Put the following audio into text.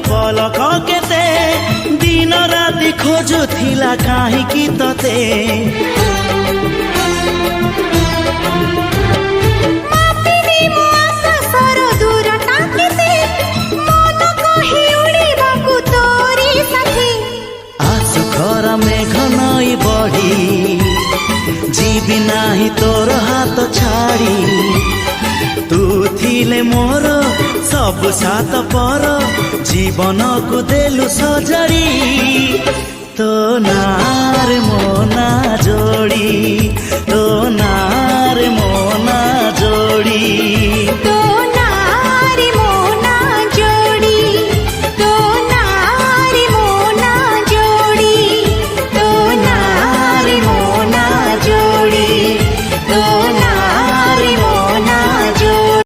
पलक केते दिन राति खोजुथिला काहींकि तते मेघ नई बढ़ी जीवी नाही तोर हाथ छाड़ी तू थिले मोर सब सात पर जीवन को देलु सजड़ी तो नार मोना जोड़ी तो नार मोना जोड़ी।